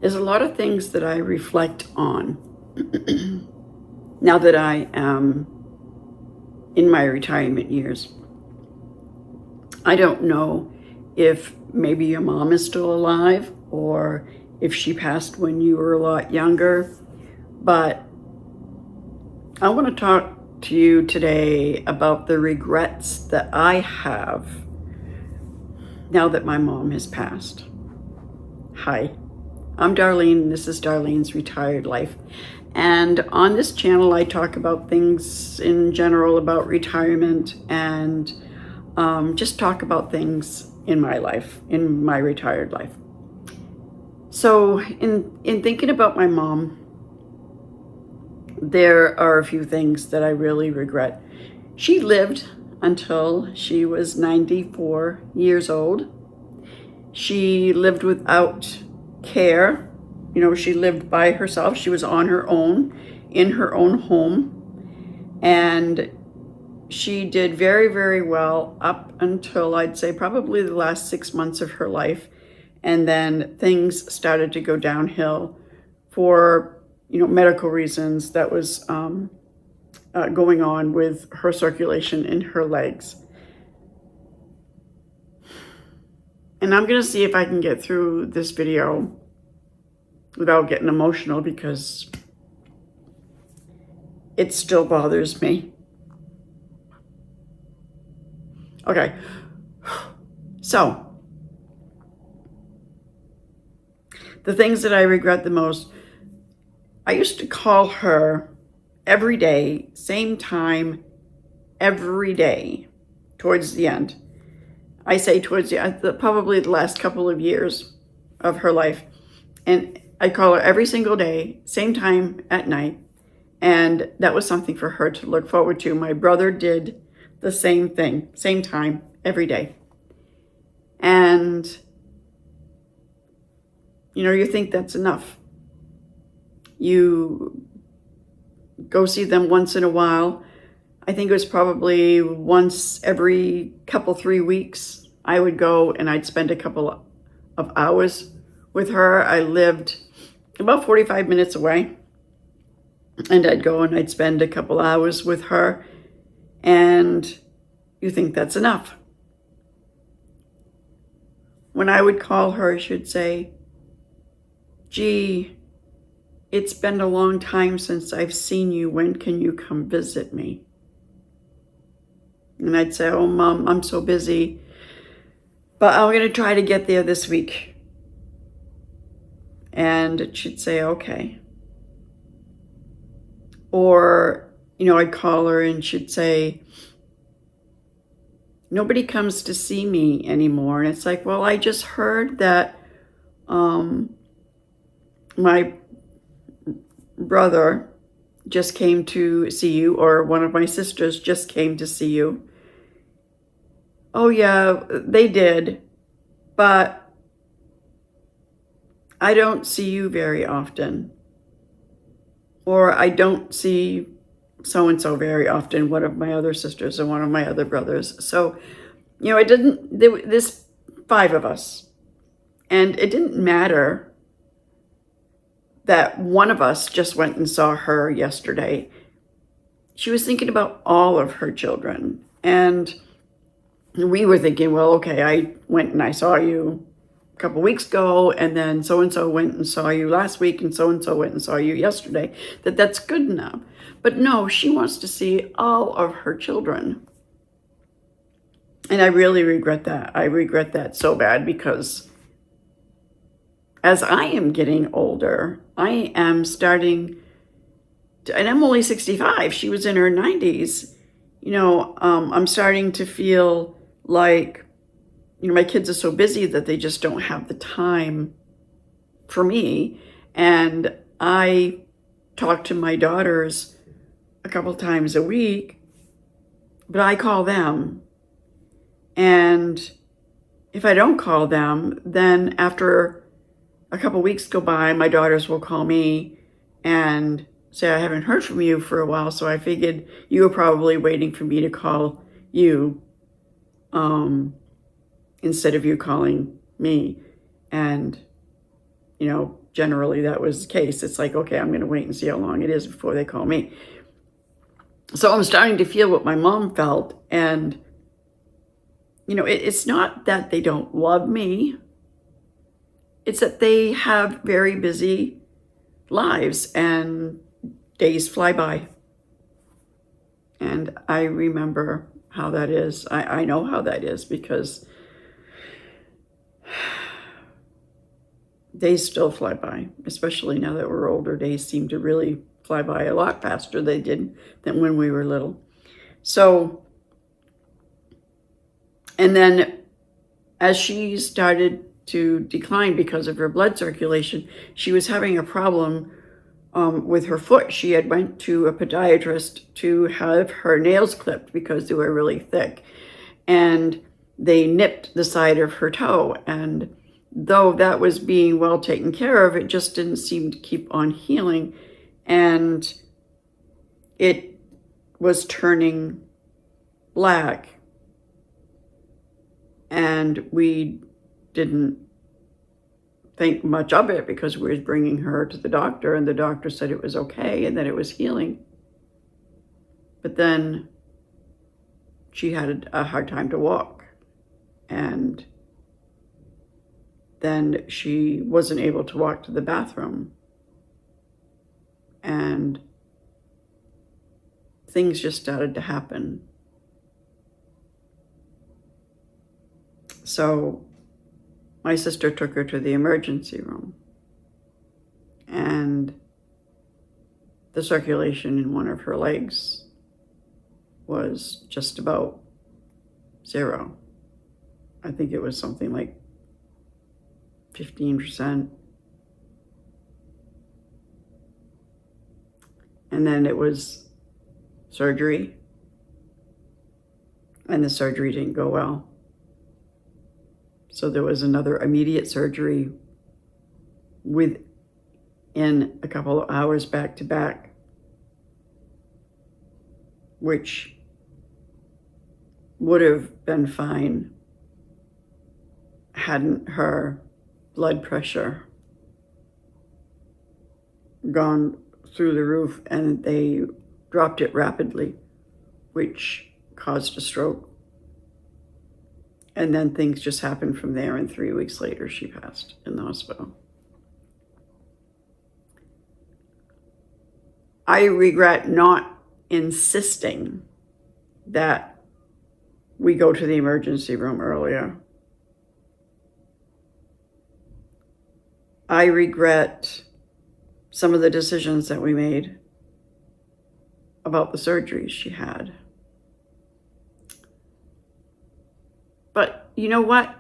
There's a lot of things that I reflect on now that I am in my retirement years. I don't know if maybe your mom is still alive or if she passed when you were a lot younger, but I want to talk to you today about the regrets that I have now that my mom has passed. Hi, I'm Darlene, and this is Darlene's Retired Life. And on this channel, I talk about things in general about retirement and just talk about things in my life, in my retired life. So in thinking about my mom, there are a few things that I really regret. She lived until she was 94 years old. She lived without care. You know, she lived by herself. She was on her own, in her own home. And she did very, very well up until I'd say probably the last 6 months of her life. And then things started to go downhill for, medical reasons that was going on with her circulation in her legs. And I'm gonna see if I can get through this video without getting emotional because it still bothers me. Okay, so the things that I regret the most, I used to call her every day, same time, every day, towards the end. I say towards the end, probably the last couple of years of her life. And I call her every single day, same time at night. And that was something for her to look forward to. My brother did the same thing, same time, every day. And, you think that's enough. You go see them once in a while. I think it was probably once every couple, 3 weeks, I would go and I'd spend a couple of hours with her. I lived about 45 minutes away, and I'd go and I'd spend a couple hours with her, and you think that's enough. When I would call her, she'd say, "Gee, it's been a long time since I've seen you. When can you come visit me?" And I'd say, "Oh, Mom, I'm so busy, but I'm going to try to get there this week." And she'd say, "Okay." Or, I'd call her and she'd say, "Nobody comes to see me anymore." And it's like, well, I just heard that my brother just came to see you, or one of my sisters just came to see you. "Oh yeah, they did, but I don't see you very often." Or I don't see so-and-so very often, one of my other sisters or one of my other brothers. So, there's 5 of us. And it didn't matter that one of us just went and saw her yesterday. She was thinking about all of her children. And we were thinking, well, okay, I went and I saw you a couple weeks ago, and then so-and-so went and saw you last week, and so-and-so went and saw you yesterday, that's good enough. But no, she wants to see all of her children. And I really regret that. I regret that so bad because as I am getting older, I am starting to, and I'm only 65. She was in her 90s. I'm starting to feel like, my kids are so busy that they just don't have the time for me. And I talk to my daughters a couple times a week, but I call them. And if I don't call them, then after a couple weeks go by, my daughters will call me and say, "I haven't heard from you for a while, so I figured you were probably waiting for me to call you instead of you calling me." And generally that was the case. It's like, okay, I'm going to wait and see how long it is before they call me. So I'm starting to feel what my mom felt. And, it's not that they don't love me. It's that they have very busy lives and days fly by. And I remember how that is. I know how that is because days still fly by, especially now that we're older. Days seem to really fly by a lot faster they did than when we were little. So, and then as she started to decline because of her blood circulation, she was having a problem with her foot. She had went to a podiatrist to have her nails clipped because they were really thick, and they nipped the side of her toe. And though that was being well taken care of, it just didn't seem to keep on healing, and it was turning black. And we didn't think much of it because we was bringing her to the doctor, and the doctor said it was okay and that it was healing. But then she had a hard time to walk, and then she wasn't able to walk to the bathroom, and things just started to happen. So my sister took her to the emergency room, and the circulation in one of her legs was just about 0. I think it was something like 15%. And then it was surgery, and the surgery didn't go well. So there was another immediate surgery within a couple of hours back to back, which would have been fine hadn't her blood pressure gone through the roof, and they dropped it rapidly, which caused a stroke. And then things just happened from there, and 3 weeks later she passed in the hospital. I regret not insisting that we go to the emergency room earlier. I regret some of the decisions that we made about the surgeries she had. But you know what?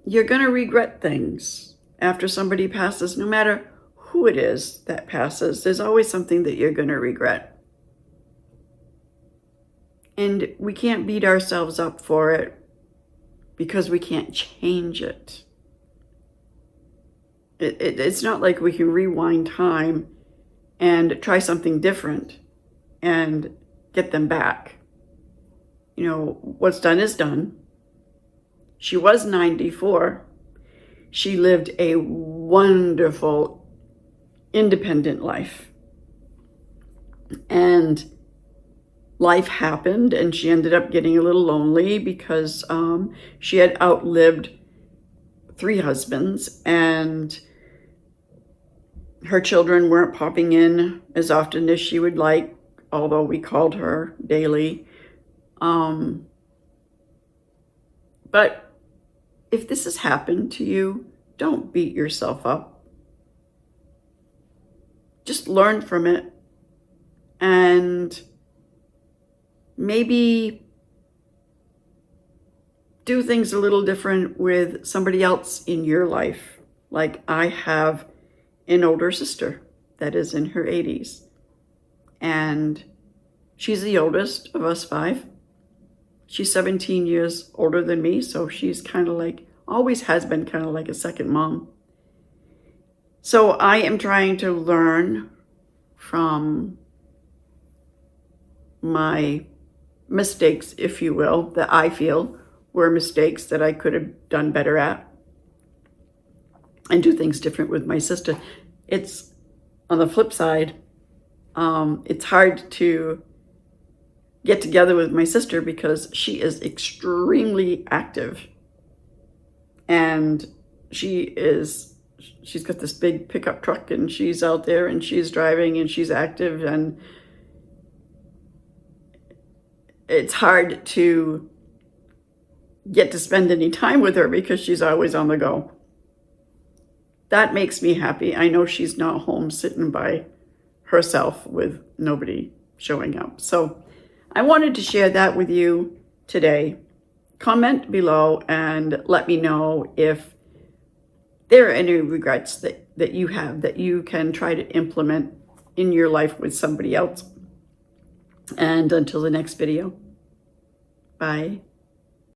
You're going to regret things after somebody passes. No matter who it is that passes, there's always something that you're going to regret. And we can't beat ourselves up for it because we can't change it. It's not like we can rewind time and try something different and get them back. What's done is done. She was 94. She lived a wonderful, independent life. And life happened, and she ended up getting a little lonely because she had outlived 3 husbands, and her children weren't popping in as often as she would like, although we called her daily. But if this has happened to you, don't beat yourself up. Just learn from it, and maybe do things a little different with somebody else in your life. Like I have an older sister that is in her 80s, and she's the oldest of us 5. She's 17 years older than me, so she's kind of like, always has been kind of like a second mom. So I am trying to learn from my mistakes, if you will, that I feel were mistakes that I could have done better at. and do things different with my sister. It's on the flip side, it's hard to get together with my sister because she is extremely active, and she's got this big pickup truck, and she's out there and she's driving and she's active, and it's hard to get to spend any time with her because she's always on the go. That makes me happy. I know she's not home sitting by herself with nobody showing up. So I wanted to share that with you today. Comment below and let me know if there are any regrets that you have that you can try to implement in your life with somebody else. And until the next video, bye.